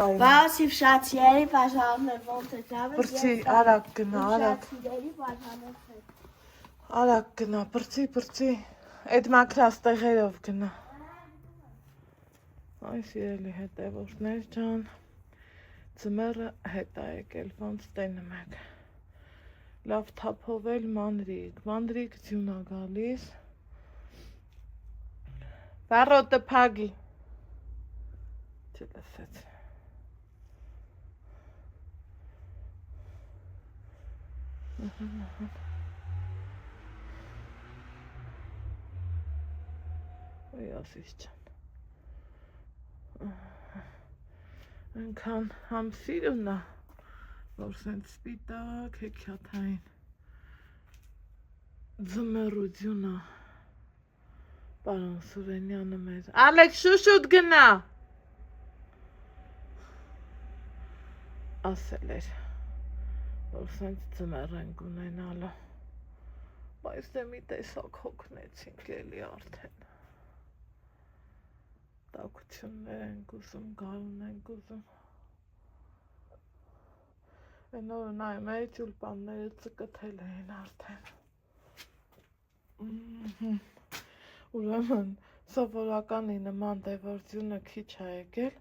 Բասիվ շացիերի բաժաններ ոնց է դավը։ Բրցի, արագ գնա, արագ։ Շացիերի բաժաներ։ Արագ գնա, բրցի։ Այդ մակրած տեղերով գնա։ Այ սիրելի հետևորդներ ջան, ձմեռը հետ է եկել, ոնց տենում եք։ Լավ թափովել մանրիկ ձյուն է գալիս։ Վառոտը փագի։ Չլսեց։ Ոյ ասիս ջան։ Այնքան համ սիրուն է, որ սենց սպիտակ հեքիաթային ձմեռություն է։ Պարոն Սուրենյանը մեզ։ Ալեք շուշուտ գնա։ Ասել էր, որ սենց ձմեռ ենք ունենալու, բայց դե մի տեսակ հոգնեցինք էլի արդեն։ Տաքություններ ենք ուզում, գարուն ենք ուզում։ Են օրը նայում էի տյուլպանները ծկթել էին արդեն։ Ուրեմն սովորականի նման դևորձյունը քիչ է եկել,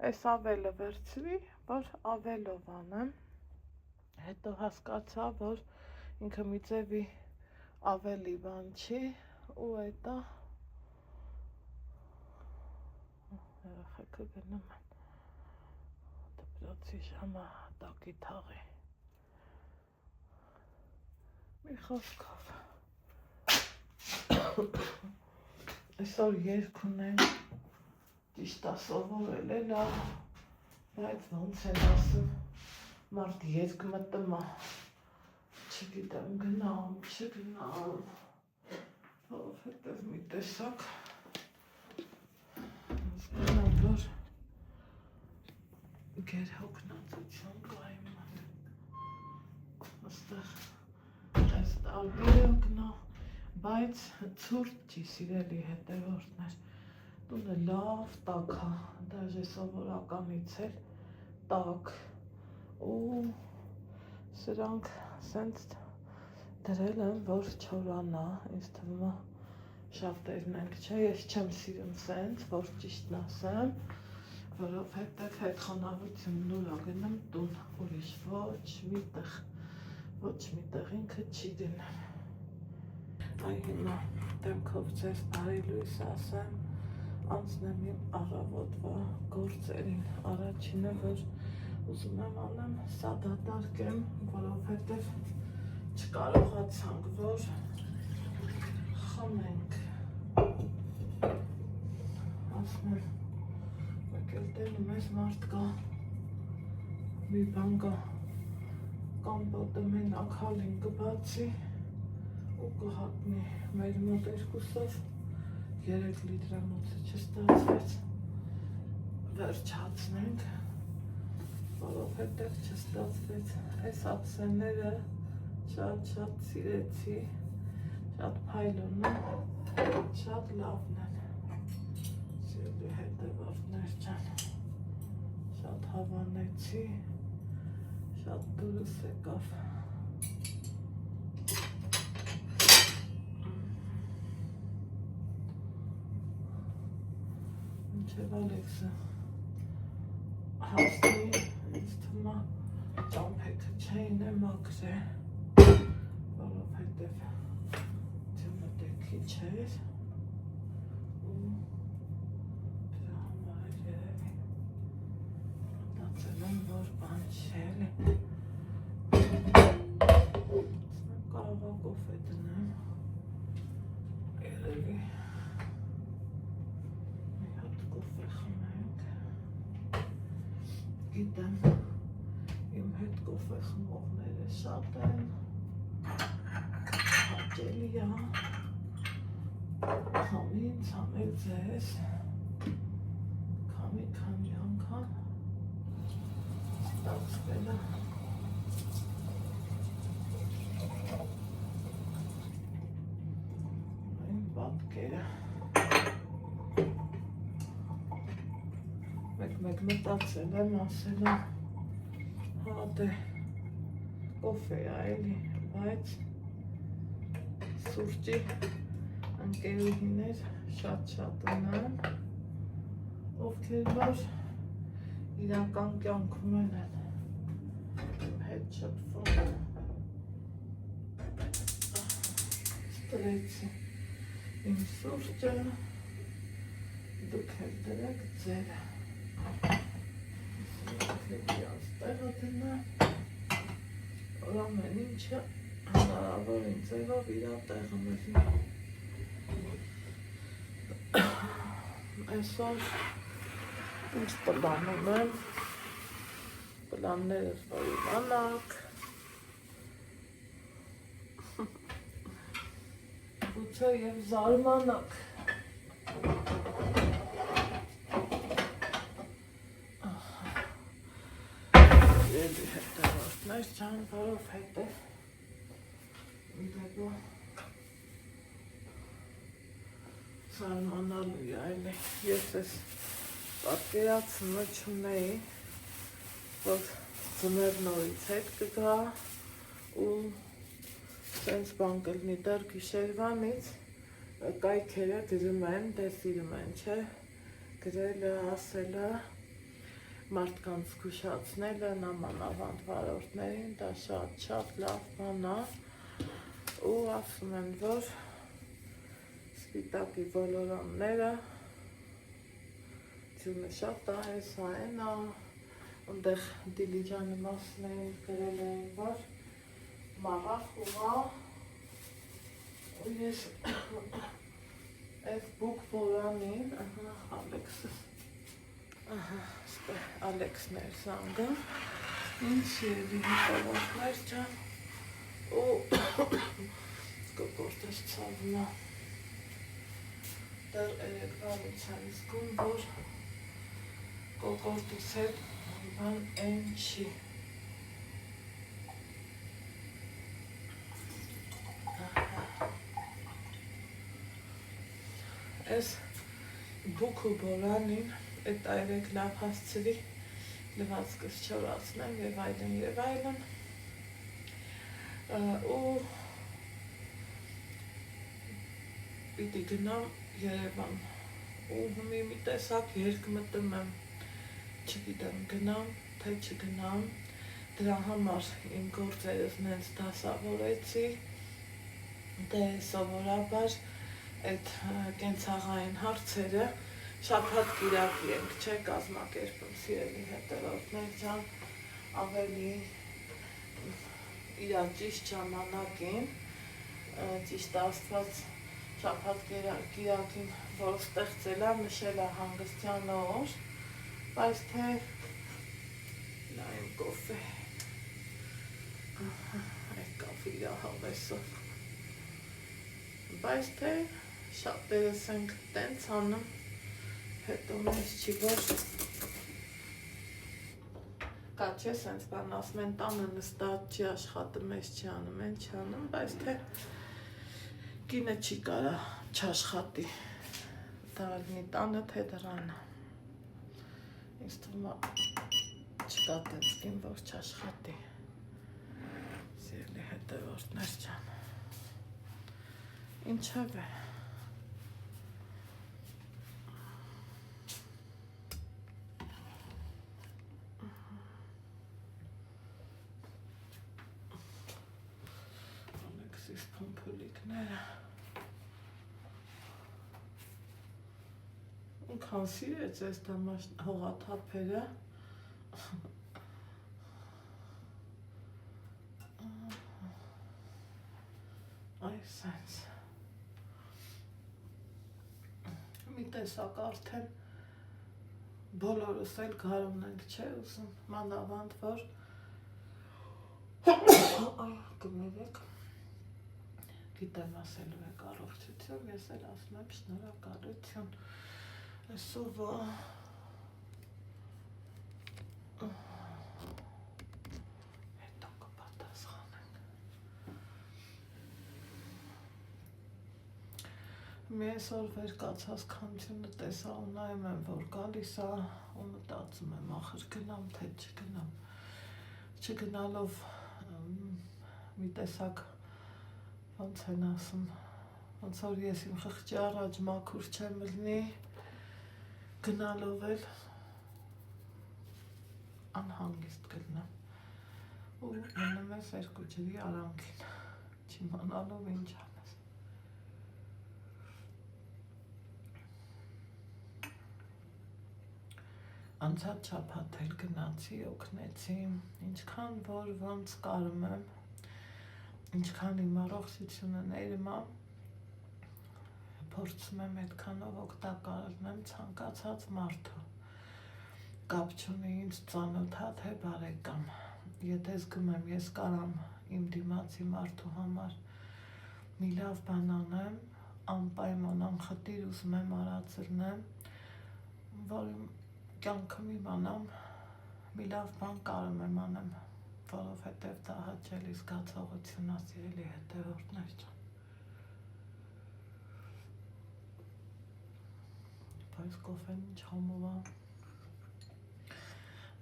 այս ավելը վերցրի, որ ավելով անեմ, հետո հասկացա, որ ինքը մի ձևի ավելի բան չի, ու էտա երեխեքը գնում են դպրոցի ժամը տակի թաղի։ Մի խոսքով այսօր երգ ունենք, ճիշտ է սովորել է լավ, բայց ոնց են ասում, մարդ երգ մտնում է, չգիտեմ գնամ, չգնամ, որովհետև մի տեսակ զգում որ գերհոգնածություն կա իմ մոտ, այստեղ այս տարբերը գնա, բայց ցուրտ չի սիրելի հետևորդներ, տունը լավ տաք է, դաժե սովորականից էլ տաք, ու սրանք սենց դրել են, որ չորանա, ինձ թվում է շատերն ենք, չէ, ես չեմ սիրում սենց, որ ճիշտն ասեմ, որովհետև հետ խոնավությունն ուրա գնում տուն, ուրիշ ոչ միտեղ ինքը չի դնում։ Այ հիմա դեմքով ձեզ բարի լույս ասեմ, անցնեմ իմ առավոտվա գործերին, առաջինը, որ ուզում եմ անեմ, սա դատարկեմ, որովհետև չկարողացանք, որ խմենք, ասնեմ, մեկ էլ տենու մեզ մարդ կա, մի բան կա, կամպոտը մենակ հալին կբացի, ու կհատնի մեր մոտ երկուսով 3 լիտրանոցը չստացվեց, վերջացնենք, որովհետև չստացվեց, այս ափսեները շատ սիրեցի, շատ փայլուն են, շատ լավն են, սիրելի հետևորդներ ջան, շատ հավանեցի, շատ դուրս եկավ։ Մինչև Ալեքսը հասնի, ինձ թվում է ճամփեքը չէին է մաքրել, որովհետև ձյունը դե քիչ էր, ու դրա համար երևի մտածել եմ, որ բան չէ, կարող է կոֆե դնեմ, երևի գիտեմ, իմ հետ կոֆե խմողները շատ են, հաճելի է, խամին, ցամել ձեզ, քանի անգամ ստացվել է։ Այն պատկերը։ մեկ մտածել եմ ասել եմ հա դե կոֆե է էլի, բայց սուրճի ընկերուհիներ շատ ունեն, ովքեր որ իրական կյանքում են հետ շփվում, ստրեցի իմ սուրճը, դուք էլ դրեք ձերը, տեղը դնա, որ ամեն ինչը հնարավոր ինձ ձևով իր տեղը մտնի։ Այսօր ինչ պլանում եմ, պլաններս որ իմանաք, գուցե և զարմանաք։ Էլի հետևորդներ ջան, որովհետև դեպո զարմանալու է էլի, ես ես պատկերացումը չունեի, որ ձմեռ նորից հետ կգա ու սենց բան կլինի դեռ գիշերվանից կայքերը գրում են, դե սիրում են, չէ, գրելը, ասելը, մարդկանց զգուշացնելը, նամանավանդ վարորդներին, դա շատ լավ բան է ու ասում են, որ սպիտակի ոլորանները ջուրը շատ է, հեսա են, ընդեղ Դիլիջանի մասներին գրել էին, որ մաղախ ուղա ու ես այս բուկ բորանին, Ալեքսն էր զանգը, ինչ երևի հետևորդներ ջան, ու կոկորդս ցավում է, դեռ երեկվանից եմ զգում, որ կոկորդուս հետ բան են չի։ Այս բուկ ու բորանին այդ այրեք լավ հասցրի, լվացքս չորացնեմ և այլն, ու պիտի գնամ Երևան, ու մի տեսակ երկ մտում եմ, չգիտեմ գնամ, թե չգնամ, դրա համար իմ գործերս նենց դասավորեցի, դե սովորաբար այդ կենցաղային հարցերը շաբաթ կիրակի ենք, չէ, կազմակերպում սիրելի հետևորդներ ջան, ավելի իրան ճիշտ ժամանակին, ճիշտ Աստված շաբաթ կիրակին, որ ստեղծել է, նշել է հանգստյան օր, բայց թե նայեմ կոֆե, այդ կավիրա հավեսով, բայց թե շատերս ենք տենց անում, հետո մեզ չի որ կա չէ սենց բան ասում են տանը նստած չի աշխատում, մեզ չի անում, են չի անում, բայց թե կինը չի կարա չաշխատի, դա լինի տանը թե դրանը, ինձ թվում է չկա տենց կին, որ չաշխատի, սիրելի հետևորդներ ջան, ինչև է, փոմփոլիկները ինքան սիրեց այս հողաթափերը այս սենց մի տեսակ արդեն բոլորս էլ գարուն ենք չէ ուզում մանավանդ որ կմերեք գիտեմ ասելու եք առողջություն, ես էլ ասում եմ շնորհակալություն, այսօր հետո կպատասխանենք, մի այսօր վեր կացած քամությունը տեսա ու նայում եմ, որ գալիս է ու մտածում եմ ախր գնամ թե չգնամ, չգնալով մի տեսակ ոնց են ասում, ոնց որ ես իմ խղճի առաջ մաքուր չեմ լնի, գնալով էլ անհանգիստ կլնեմ ու մնում ես 2 ջրի արանքին, չիմանալով ինչ անես։ Անցած շաբաթ էլ գնացի, օգնեցի, ինչքան որ ոնց կարում եմ, ինչքան իմ առողջությունը ներմա, փորձում եմ այդքանով օգտակար լինեմ ցանկացած մարդու, կապ չունի ինձ ծանոթ ա թե բարեկամ, եթե զգում եմ ես կարամ իմ դիմացի մարդու համար մի լավ բան անեմ, անպայման անխտիր ուզում եմ արած լինեմ, որ իմ կյանքում իմանամ մի լավ բան կարում եմ անեմ, որովհետև դա հաճելի զգացողություն ա սիրելի հետևորդներ ջան։ Բայց կոֆեն ինչ համով ա։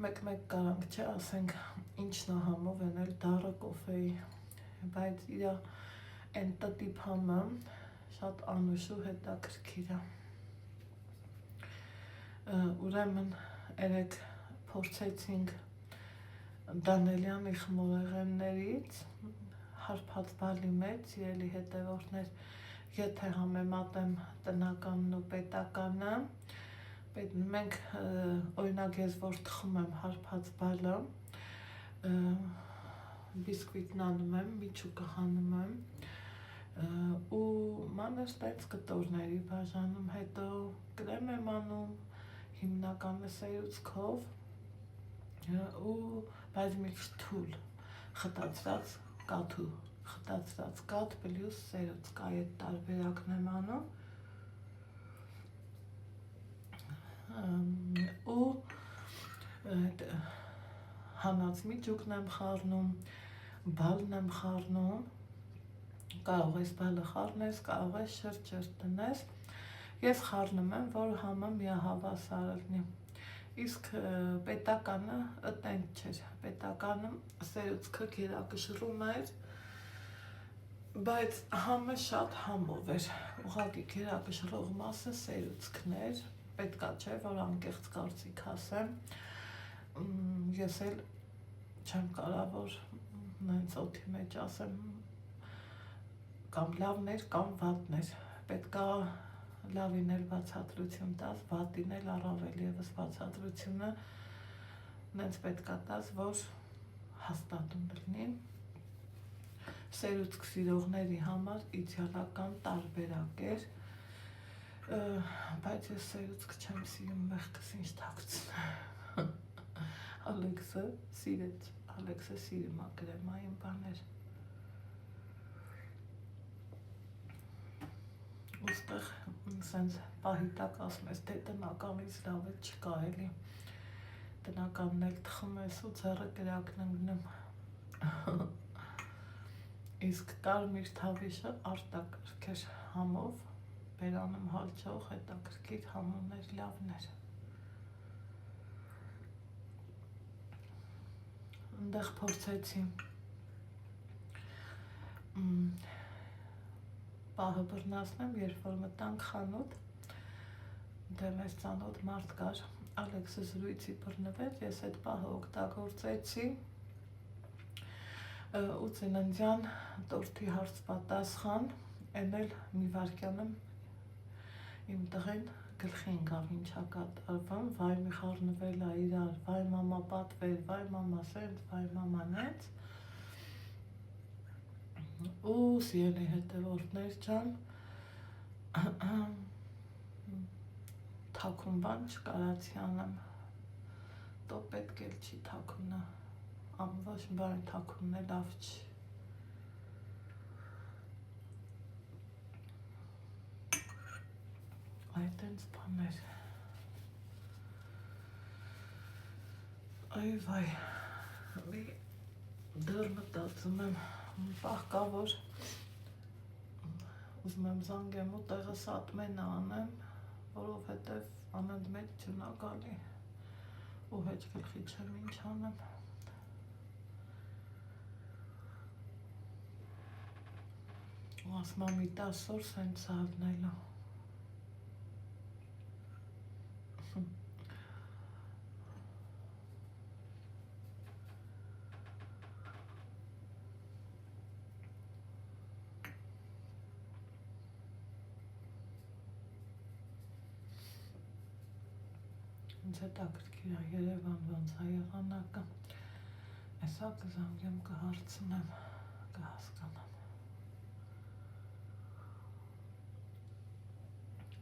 Մեկ-մեկ կարանք չէ ասենք ինչն ա համով են էլ դառը կոֆեի, բայց իրա են տտիպ համը շատ անուշ ու հետաքրքիր ա։ Ուրեմն երեկ փորձեցինք Դանելյանի խմորեղեններից հարբած բալի մեջ, սիրելի հետևորդներ, եթե համեմատեմ տնականն ու պետականը, մենք օրինակ ես որ թխում եմ հարբած բալը, բիսկվիտն անում եմ, միջուկը հանում եմ ու մանր տենց կտորների բաժանում, հետո կրեմ եմ անում, հիմնականը սերուցքով ու բայց մի քիչ թույլ խտացրած կաթու, խտացրած կաթ պլյուս սերուցք, այդ տարբերակն եմ անում ու հանած միջուկն եմ խառնում, բալն եմ խառնում, կարող ես բալը խառնես, կարող ես շրջեր տնես, ես խառնում եմ, որ համը միահավասար լինի, իսկ պետականը տենց չէր, պետականը սերուցքը գերակշռում էր, բայց համը շատ համով էր, ուղղակի գերակշռող մասը սերուցքն էր, պետքա չէ, որ անկեղծ կարծիք ասեմ, ես էլ չեմ կարա, որ նենց օդի մեջ ասեմ, կամ լավն էր, կամ վատն էր, պետքա լավին էլ բացատրություն տաս, վատին էլ առավել ևս բացատրությունը նենց պետքա տաս, որ հաստատուն լինի, սերուցք սիրողների համար իդեալական տարբերակ էր, բայց ես սերուցք չեմ սիրում, մեղքս ինչ թաքցնեմ, Ալեքսը սիրեց, Ալեքսը սիրում ա կրեմային բաներ, ուստեղ սենց պահի տակ ասում ես, թե տնականից լավ է չկա էլի, տնականն էլ թխում ես ու ձեռը կրակն ընգնում, իսկ կարմիր թավիշը արտակարգ էր համով, բերանում հալչող հետաքրքիր համոներ լավներ, ընդեղ փորձեցի պահը բռնացնեմ, երբ որ մտանք խանութ, դե մեզ ծանոթ մարդ կար, Ալեքսը զրույցի բռնվեց, ես այդ պահը օգտագործեցի ու ծննդյան տորթի հարց պատասխան, են էլ մի վարկյանում իմ տղեն գլխի ընկավ ինչա կատարվում, վայ մի խառնվել ա իրար, վայ մամա պատվեր, վայ մամա սենց, վայ մամա նենց, ու սիրելի հետևորդներ ջան, թաքուն բան չկարացի անեմ, տո պետք էլ չի թաքունը, ոչ բան թաքունն է լավ չի, այդ ենց բաներ, այ վայ, մի դեռ մտածում եմ, պահ կա, որ ուզում եմ զանգեմ ու տեղը սատմենը անեմ, որովհետև անընդմեջ ջունա գալի, ու հեչ գլխի չեմ ինչ անեմ։ Ու ասում եմ մի 10 օր սենց ալնելու։ Ինձ հետաքրքիր է Երևան ոնց է եղանակը, էսա կզանգեմ կհարցնեմ, կհասկանամ։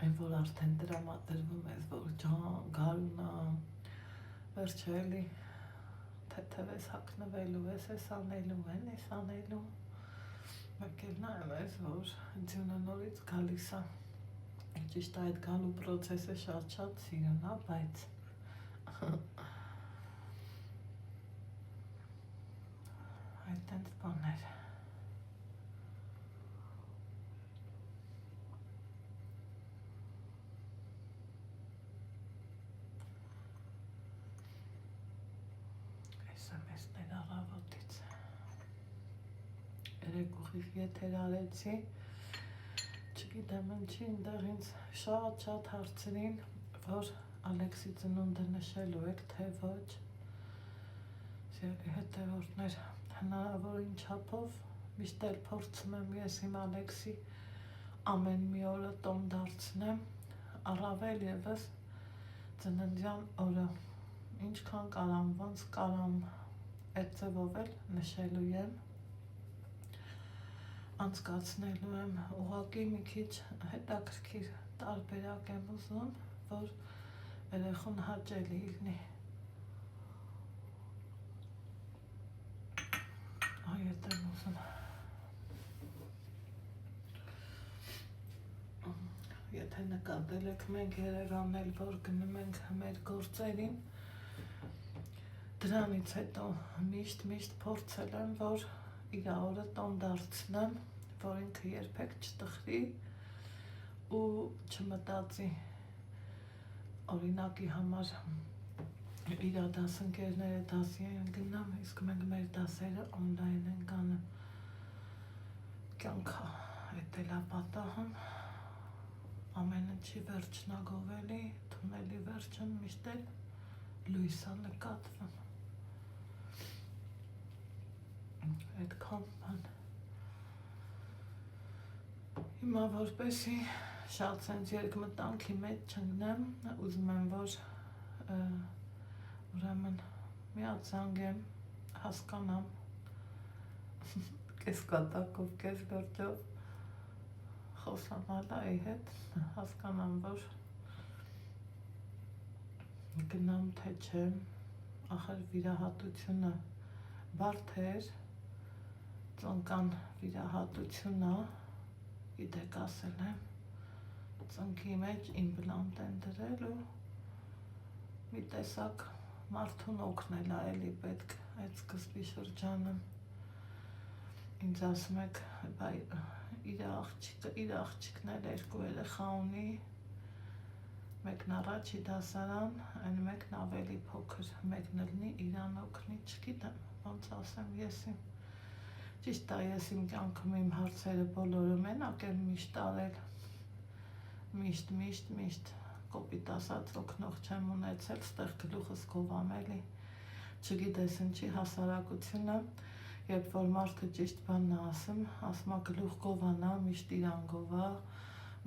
Այն որ արդեն դրամատրվում ես, որ գարունա, վերջը էլի թեթև ես հագնվելու, ես անելու, ես անելու, մեկ էլ նայում ես, որ ձյունը նորից գալիս է, ճիշտ այդ գալու պրոցեսը շատ սիրուն է, բայց այդ տենց բաներ։ Ես եմ էսներ առավոտից։ Երեկուխի եթեր արեցի, չգիտեմ ինչի ինտեղ ինձ շատ հարցրին, որ Ալեքսի ծնունդը նշելու եք, թե ոչ, սիրելի հետևորդներ, հնարավորին չափով միշտ էլ փորձում եմ ես իմ Ալեքսի ամեն մի օրը տոն դարձնեմ, առավել ևս ծննդյան օրը, ինչքան կարամ, ոնց կարամ, այդ ձևով էլ նշելու եմ, անցկացնելու եմ, ուղղակի մի քիչ հետաքրքիր տարբերակ եմ ուզում, որ երեխուն հաճելի լինի։ Այդ եմ ուզում։ Եթե նկատել եք, մենք Երևան էլ որ գնում ենք մեր գործերին, դրանից հետո միշտ փորձել եմ, որ իր օրը տոն դարձնեմ, որ ինքը երբեք չտխրի ու չմտածի օրինակի համար իր դասընկերները դասի են գնամ, իսկ մենք մեր դասերը օնլայն ենք անում։ Կյանքը էդ էլ է պատահում, ամեն ինչի վերջն է գովելի, թունելի վերջը միշտ էլ լույս է նկատվում։ Այդքան բան։ Հիմա որպեսի շատ սենց երկմտանքի մեջ չընկնեմ, ուզում եմ, որ ուրեմն միած զանգեմ, հասկանամ, կես կատակով, կես գործով խոսամ Ալայի հետ, հասկանամ, որ գնամ թե չեմ, ախր վիրահատությունը բարդ էր, ծնկան վիրահատությունը, գիտեք ասել եմ, ծնկի մեջ իմպլանտ են դրել ու մի տեսակ մարդուն օգնել է էլի պետք այդ սկզբի շրջանում։ Ինձ ասում եք, իր աղջիկն էլ 2 երեխա ունի, մեկն առաջի դասարան, այն մեկն ավելի փոքր, մեկն լինի իրան օգնի, չգիտեմ, ոնց ասեմ եսին։ Ճիշտ է, ես իմ կյանքում իմ հարցերը բոլորը մենակ եմ միշտ արել, միշտ, կոպիտ ասած օգնող չեմ ունեցել, ստեղ գլուխս գովամ էլի, չգիտես ինչի հասարակությունը, երբ որ մարդը ճիշտ բանն է ասում է գլուխ գովանա, միշտ իրան գովա,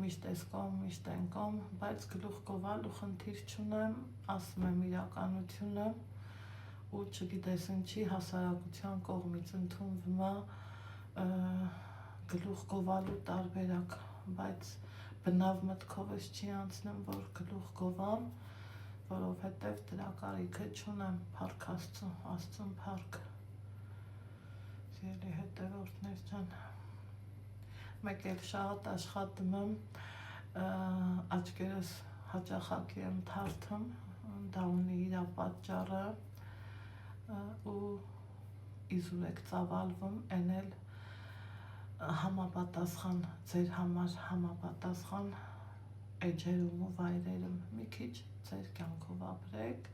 միշտ այս կողմ, միշտ այն կողմ, բայց գլուխ գովալու խնդիր չունեմ, ասում եմ իրականությունը ու չգիտես ինչի հասարակության կողմից ընդունվում է գլուխ գովալու տարբերակ, բայց բնավ մտքովս չի անցնում, որ գլուխ գովամ, որովհետև դրա կարիքը չունեմ, փառք Աստծուն փառք։ Սիրելի հետևորդներ ջան, մեկ էլ շատ աշխատում եմ, աչքերս հաճախակի եմ թարթում, դա ունի իր պատճառը ու իզուր եք ծավալվում, են էլ համապատասխան, ձեր համար համապատասխան էջերում ու վայրերում մի քիչ ձեր կյանքով ապրեք,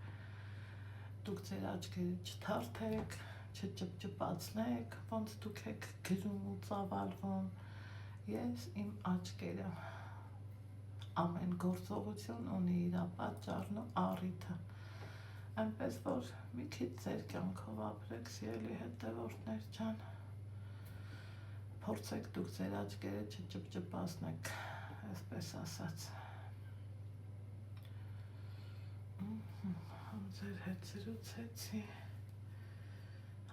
դուք ձեր աչքերը չթարթեք, չճպճպացնեք, ոնց դուք եք գրում ու ծավալվում։ Ես իմ աչքերը ամեն գործողություն ունի իր պատճառն ու առիթը։ Այնպես որ մի քիչ ձեր կյանքով ապրեք, սիրելի հետևորդներ ջան, փորձեք դուք ձեր աչքերը չճպճպացնեք, այսպես ասած։ Ձեր հետ զրուցեցի,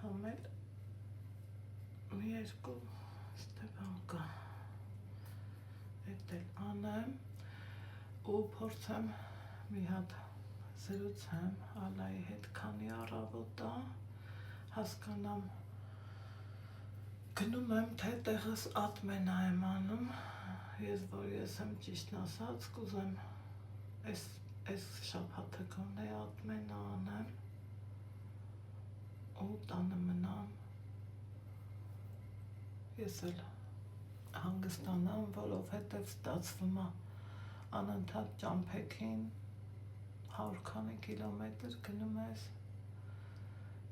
համել մի երկու ստեփան կա, էդ էլ անեմ ու փորձեմ մի հատ զրուցեմ Ալայի հետ, քանի առավոտ է, հասկանամ գնում եմ, թե տեղս ատմենա եմ անում, որ ես եմ ճիշտն ասած, կուզեմ այս շաբաթը գոնե ատմենա անեմ ու տանը մնամ, ես էլ հանգստանամ, որովհետև ստացվում է անընդհատ ճամփեքին 100 քանի կիլոմետր գնում ես,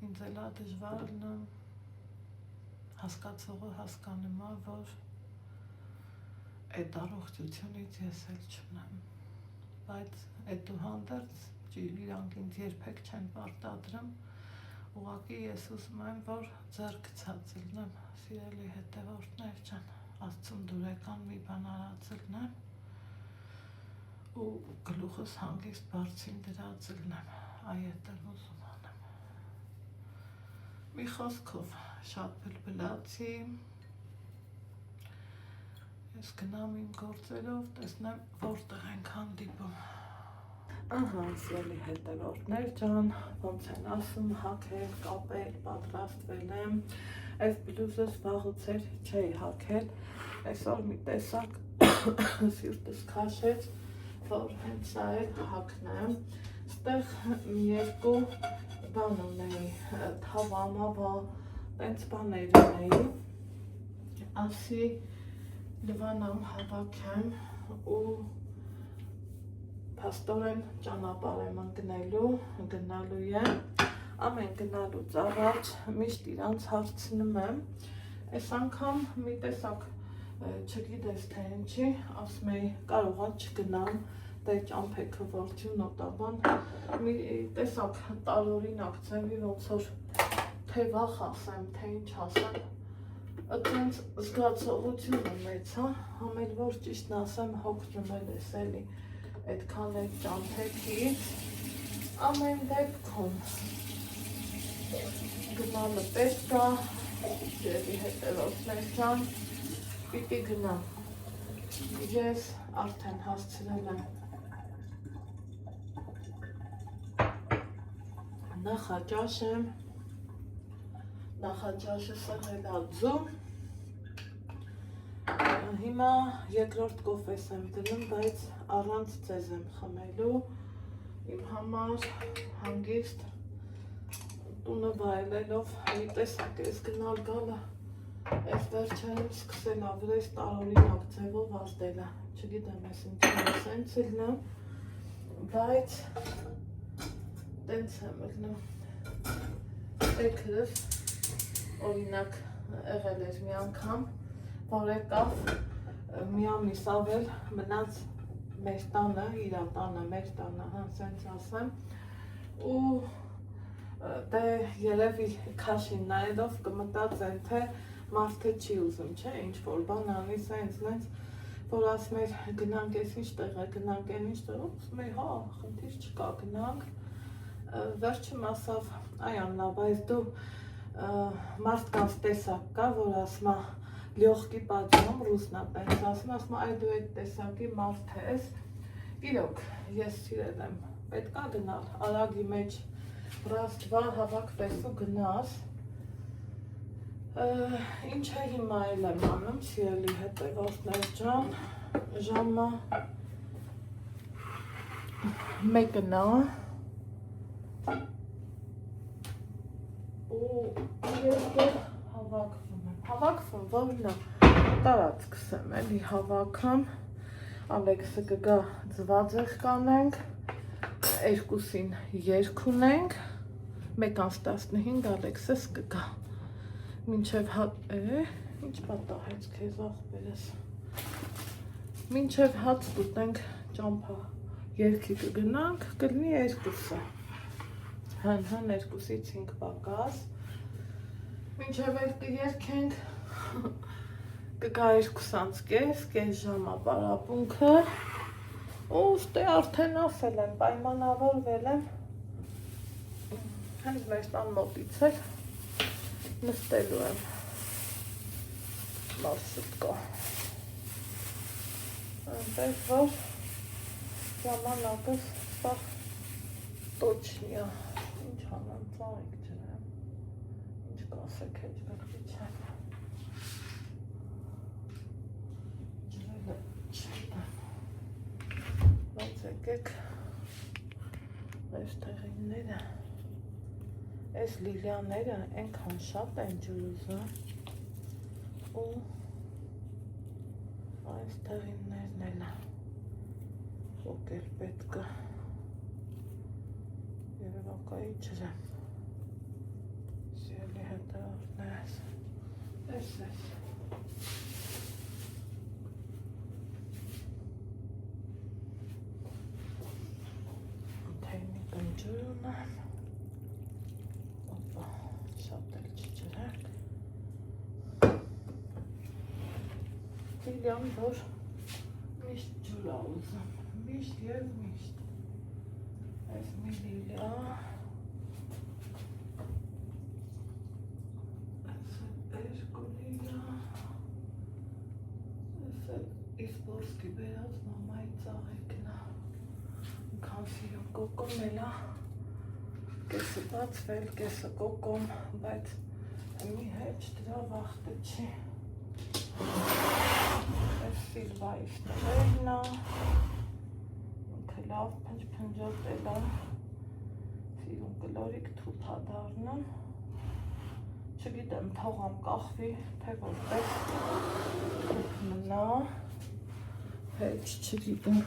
ինձ էլ է դժվար լինում, հասկացողը հասկանում է, որ այդ առողջությունից ես էլ չունեմ, բայց այդուհանդերձ իրանք ինձ երբեք չեն պարտադրում, ուղղակի ես ուզում եմ, որ ձեռքցած լինեմ, սիրելի հետևորդներ ջան, Աստծուն դուրեկան մի բան արած լինեմ ու գլուխս հանգիստ բարձին դրած լինեմ, այդ եմ ուզում անեմ։ Մի խոսքով շատ բլբլացի, ես գնամ իմ գործերով, տեսնեմ որտեղ ենք հանդիպում։ Ահա, սիրելի հետևորդներ ջան, ոնց են ասում, հագել, կապել, պատրաստվել եմ, այս բլուզս վաղուց էր չէի հագել, այսօր մի տեսակ սիրտս քաշեց, որ հենց սա էլ հագնեմ, ստեղ մի երկու բան ունեի, թավա, մավա, տենց բաներ ունեի, ասի լվանամ հավաքեմ ու փաստորեն ճանապարհ եմ գնալու եմ, ամեն գնալուց առաջ միշտ իրանց հարցնում եմ, այս անգամ մի տեսակ չգիտես թե ինչի, ասում էի կարող է չգնամ, դե ճամփեքը որդի ու նոտաբան, մի տեսակ տարօրինակ ձևի ոնց որ թե վախ ասեմ, թե ինչ ասեմ, այդպես զգացողությունը մեծ է, համել որ ճիշտն ասեմ հոգնում ես էլի այդքան այդ ճամփեքից, ամեն դեպքում գնալը պետք է, սիրելի հետևորդներ ջան, պիտի գնամ, ես արդեն հասցրել եմ նախաճաշեմ, նախաճաշը սեղել է ձուն, հիմա երկրորդ կոֆես եմ դնում, բայց առանց ձեզ եմ խմելու, իմ համար հանգիստ տունը վայելելով մի տեսակ ես գնալ գալը, այս վերջերում սկսել ավրես տարօրինակ ձևով ազդելը, չգիտեմ ես ինչի սենց լինում, բայց տենց եմ լինում, էքրս օրինակ եղել էր մի անգամ, որ եկավ մի ամիս ավել մնաց մեր տանը, իրա տանը, մեր տանը, սենց ասեմ, ու դե երևի քաշին նայելով կմտածեն, թե մարդը չի ուզում, չէ, ինչ-որ բան անի, սենց, որ ասում էր գնանք ես ինչ տեղ է, գնանք են ինչ տեղ, ասում էր, հա, խնդիր չկա, գնանք, վերջում ասավ, այ Աննա, բայց դու մարդկանց տեսակ կա, որ ասում է լյոխկի պատճառով ռուսնապենց, ասում այ դու այդ տեսակի մարդ ես, իրոք, ես սիրել եմ, պետք է գնալ, արագի մեջ ռաստվա հավաքվես ու գնաս, ինչ է հիմա էլ եմ անում, սիրելի հետևորդներ ջան, ժամը 1-ն է ու երկու հավաքվում, որն է տարածքս եմ էլի հավաքում, Ալեքսը կգա ձվածեղ կանենք, երկուսին երկ ունենք, 1:15 Ալեքսես կգա։ Մինչև ինչ պատահեց քեզ ախպերս։ Մինչև հաց տուտենք ճամփա երկի կգնանք, կլինի 2-ը։ Հան 2-ից 5 պակաս։ Մինչև էլ կերքենք, կգա 2:30, կես ժամա պարապունքը։ Ոստե արդեն ասել եմ, պայմանավորվել եմ։ Հենց մեր տան մոտից էլ նստելու եմ մարշրուտկա։ Այնտեղ որ ժամանակս սաղ տոչնիա։ Ինչ անեմ, ծաղիկ ջրեմ, ինչ կասեք էջ բրդի չեմ։ Ջրելը չեմ։ Ոնց եկեք այս տեղինները, այս լիլիաները ենքան շատ են ջրուզում ու այս տեղիններն էլ ոգել պետքը երևակայի ջրեմ սիրելի հետևորդներս ես թեյնիկ եմ ջր ունեմ շատ էլ չջրենք Լիլիան, որ միշտ ջուր ա ուզում, միշտ և միշտ այս մի լիլիա այս երկու լիլիա այս իսպորսկի բերած մամայի ծաղիկն ա ինքան սիրում կոկոմ էլ ա կեսը բացվել, կեսը կոկոմ, բայց մի հեչ դրա վախտը չի Այս սիլվայից տղերն ա, ինքը լավ պնջպնջոտ է, սիրում կլորիկ թուփ ա դառնում, չգիտեմ թողամ կախվի, թե որպես թուփ մնա, հեչ չգիտեմ,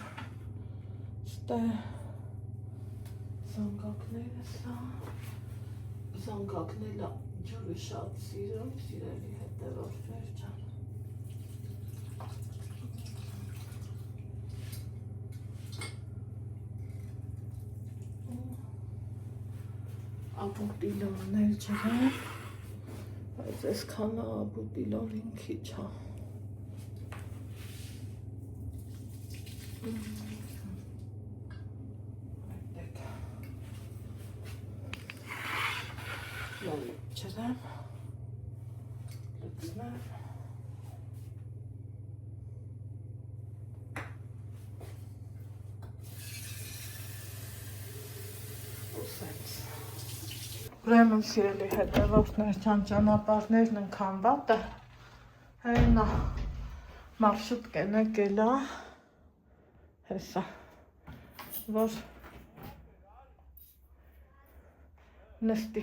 ստե զանգակները սա, զանգակները ջուրը շատ սիրում, սիրելի հետևորդներ ջան Աբուտիլոններ ջրեմ, բայց այս քանը աբուտիլոնին քիչ ա ջրեմ, լցնեմ Ուրեմն սիրելի հետևորդներ ջան ճանապարհներն ընքան վատը Հենա մարշրուտկեն եկել ա հեսա որ նստի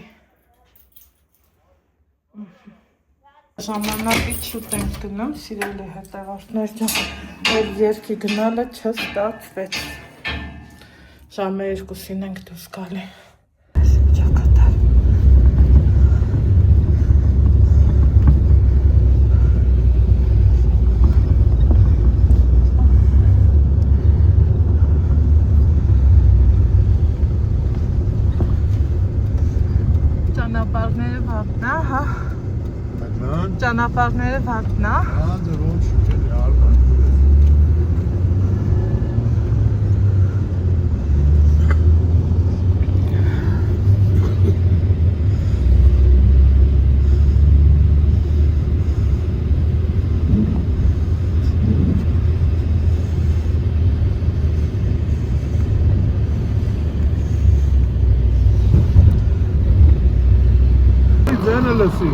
ժամանակից շուտ ենք գնում սիրելի հետևորդներ ջան այդ երկի գնալը չստացվեց ժամը 2-ին ենք դուրս գալի Ճանապարհները վատն ա, հա։ Ճանապարհները վատն ա։ Հա, դրոն շուտ է արմա։ Ձենը լսի։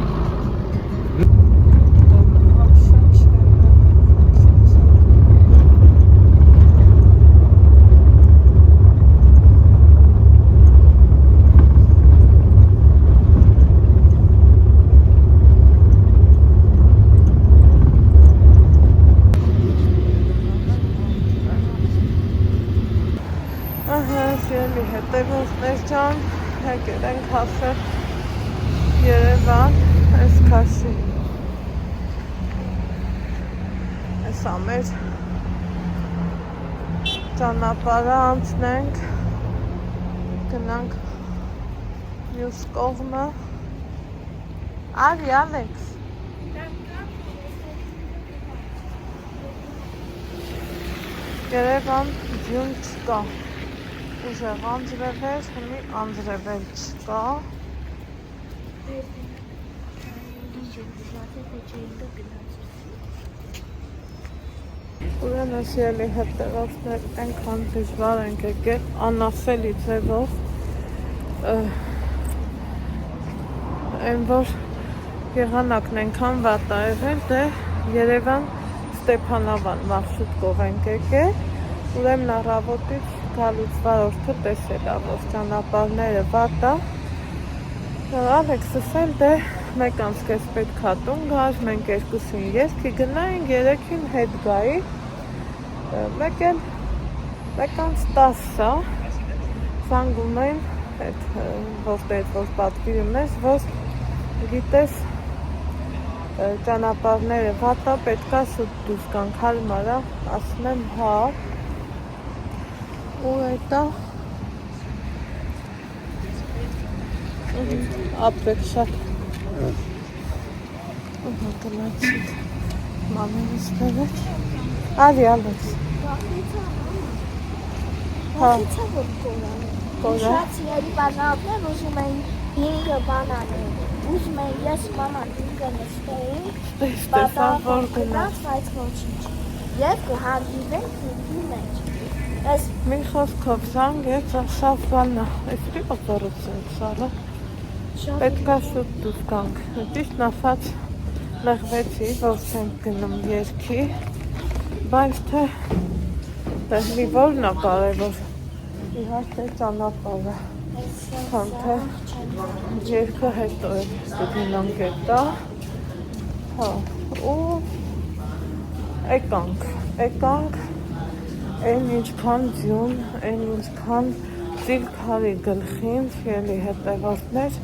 Ահա, սիրելի հետևորդներ ջան, եկել ենք կաֆե Երևան, այս քաշի։ Այսա մեր ճանապարհը անցնենք, գնանք մյուս կողմը։ Արի Ալեքս։ Երևան ձյուն չկա։ Ուժեղ անձրևեր, հիմի անձրևեր չկա։ Ուրեմն ասիելի հետևորդներ այնքան դժվար ենք եկել, անասելի ձևով, այն որ եղանակն այնքան վատ ա եղել, դե Երևան Ստեփանավան մարշրուտկով ենք եկել, ուրեմն առավոտից գալուց վարորդը տեսել ա, որ ճանապարհները վատ ա, Ալեքսս էլ դե մեկ անց պետք ա տուն գար, մենք երկուսին եսքի գնայինք, երեքին հետ գայի, մեկ էլ մեկ անց 10 ա, զանգում են որտեղ որ պատվիրում ես, որ գիտես ճանապարհները վատ ա, պետք ա շուտ դուրս գանք, հարմար ա, ասում եմ հա, ու հետա ապրեք շատ գնացիք մամենից բերեք արի Ալեքս Հացիցա որ կորան Շատ սիրելի բանավներ ուզում էին 5 բան անել Ուզում էին ես մաման 5 նստեի Ստեսան որ գնաց Բայց ոչինչ Եվ կհանդիվենք նույնի մեջ Մի խոսքով զանգ ես ասավ բանա Էսրի ոտորուց ենք սալը Պետք ա շուտ դուրս գանք Ճիշտ ասած լեղվեցի որ չենք գնում երկի Բայց թե մի որն ա կարևոր Իհարկե ճանապարհը Քան թե երկը հետո է կգնանք հետա Հա ու եկանք Այն ինչքան ձյուն, այն ինչքան ծիլքարի գլխին, սիրելի հետևորդներ,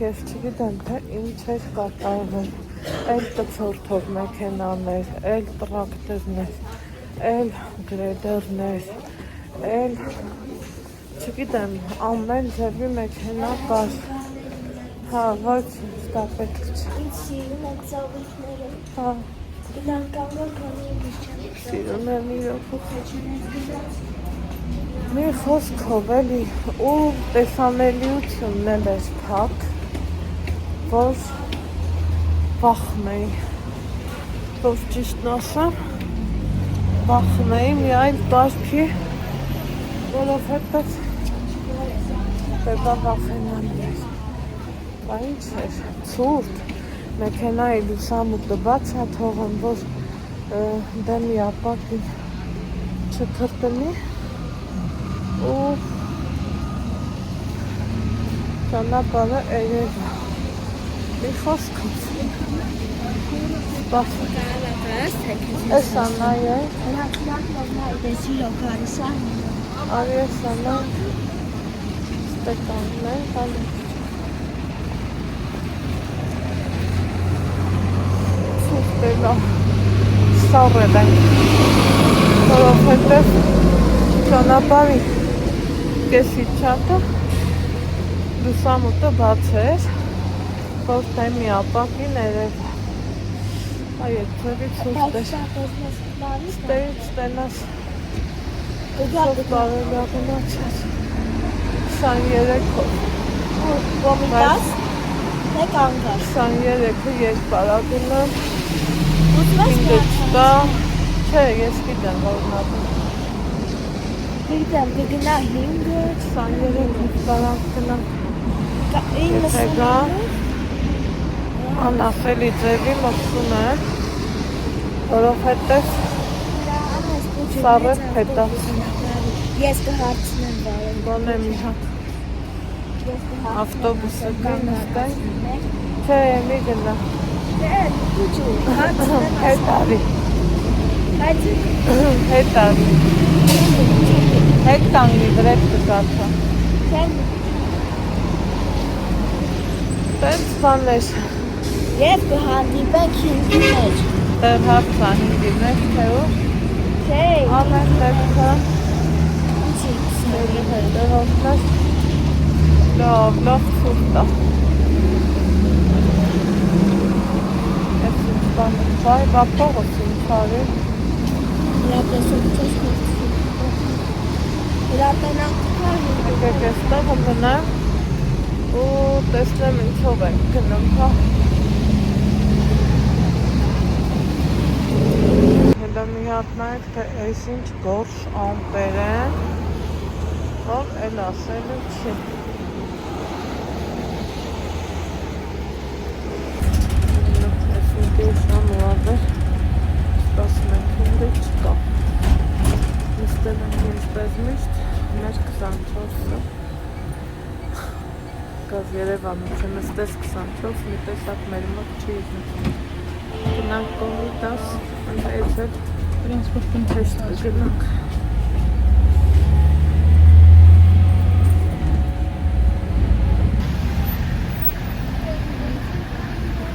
ես չգիտեմ, թե ինչ էր կատարվում, էլ տցորդով մեքենաներ, էլ տրակտորներ, էլ գրեդերներ, էլ, չգիտեմ, ամեն ձևի մեքենա կար, հա, ոչ, դա պետք չէ, Ինձ սիրում են ծավիթները, հա, իլան կանգոր կոնի միշան սիրում եմ իրոք Մի խոսքով էլի ու տեսանելիությունն էլ էր փակ, որ վախում էի, որ ճիշտն ասեմ, վախում էի մի այլ տարքի, որովհետև պետք է վախենամ ես, բա ինչ էր, ցուրտ, մեքենայի լուսամուտը բաց ա թողում, որ դեմի ապակին չթրտնի ու ճանապարհը երևա մի խոսքով Այս անայ է արի այս անայ ստեկանն է Սուստելա սարել ենք որովհետև ճանապարհի կեսի չափը լուսամուտը բաց էր, որ թեմի ապակին երևա Այդ ձևից սուստ էր Ստերից ստենաս Սով կարելի ագնացած 23-ով Գոմիտաս, մեկ անգար 23-ը երկար ագնամ Ուզում ես Ինգը չկա Չէ, ես գիտեմ որ նատում Գիտեմ, կգնա 5-ը 23-ով կարանք գնամ 9 Անասելի ձևի մխսում է Որովհետև սարը հետաց Ես կհարցնեմ վարել Գոնե մի հատ ավտոբուսը կնստենք Չէ, մի գնա Հետ արի Հետ արի Հետ կանգնի դրետ կկացա Տենց բաններ։ Եվ կհանդիպենք հինգի մեջ։ Դեր հարցան ինգիներ, թե ու։ Չէ, Ամեն դեպքը ինչի։ դերի հետևորդներ։ Լավ ցուրտ է։ Ես ինչ բան վայ, բա փողոց ինչ արի։ Իրա տեսոք չես կործում։ Իրա տնանք կար։ Եկեք էստեղ մնամ ու տեսնեմ ինչով ենք գնում, հա։ Հետո մի հատ նայեք, թե այս ինչ գորշ ամպեր են, որ էլ ասելու չի։ Այս մի գորշ ամուավեր, 15-ը չկա։ Նստել ենք ինչպես միշտ, մեր 24-ը։ Կազ Երևանում չնստես 24, մի տեսակ մեր մոտ չի իզնում։ Գնանք կոմիտաս, ընդայից էլ տրանսպորտում թեշտ գնանք։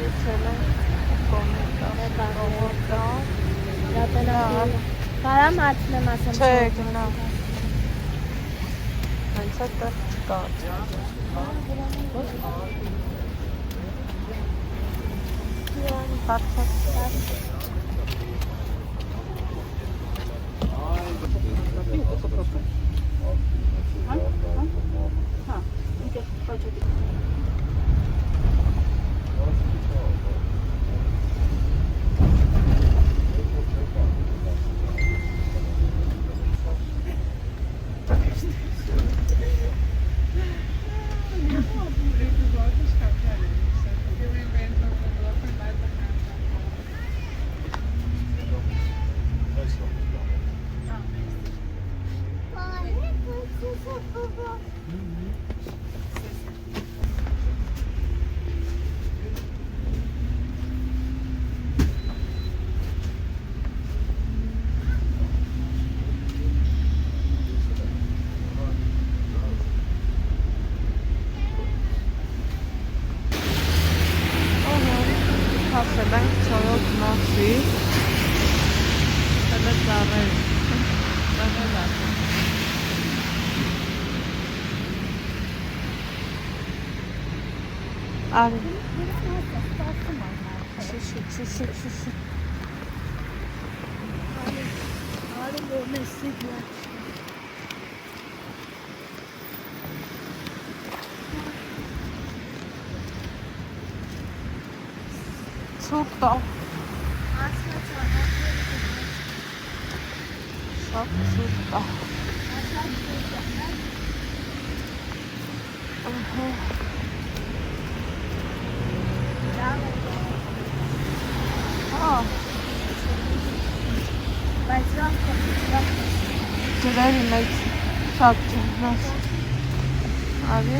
Եթել ենք կոմիտաս, կողոտան։ Կարամ հարցնեմ ասեմ։ Չէ, գնա։ Հենց այդտեղ չկա։ Հարցած։ Հասել ենք 4-րդ մասի, հետը ծառեր, ծառեր ասում։ Արի, շիշ։ Արի որ մեսիկ նա։ Ցուրտ է, շատ ցուրտ է։ Բայց լավ Ջրերի մեջ շատ ջնաս։ Արի,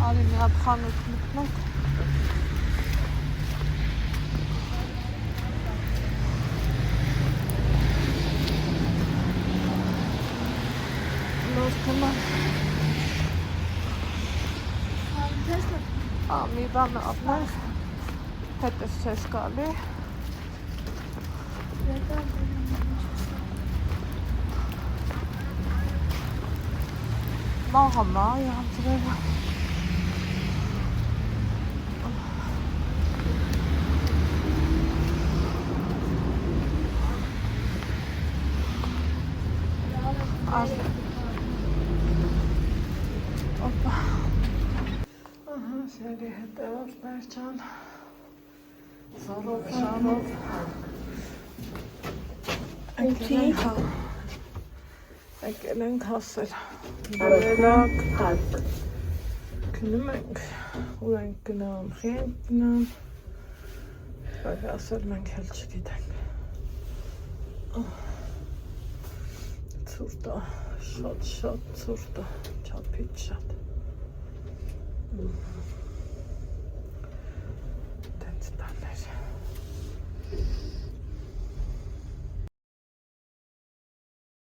արի մի հատ խանութ մտնենք։ Լորդնա։ Մի բան ապնենք, հետս չես կալի։ Մաղամա յանցրել է։ Օպա։ Սերի հետևորդներ ջան, զորով շարով եկել ենք հասել, բերելակ, գնում ենք, ուր ենք գնամ, խի ենք գնամ, բայց ասել մենք էլ չգիտենք, ցուրտ է, շատ ցուրտ է, չափից շատ։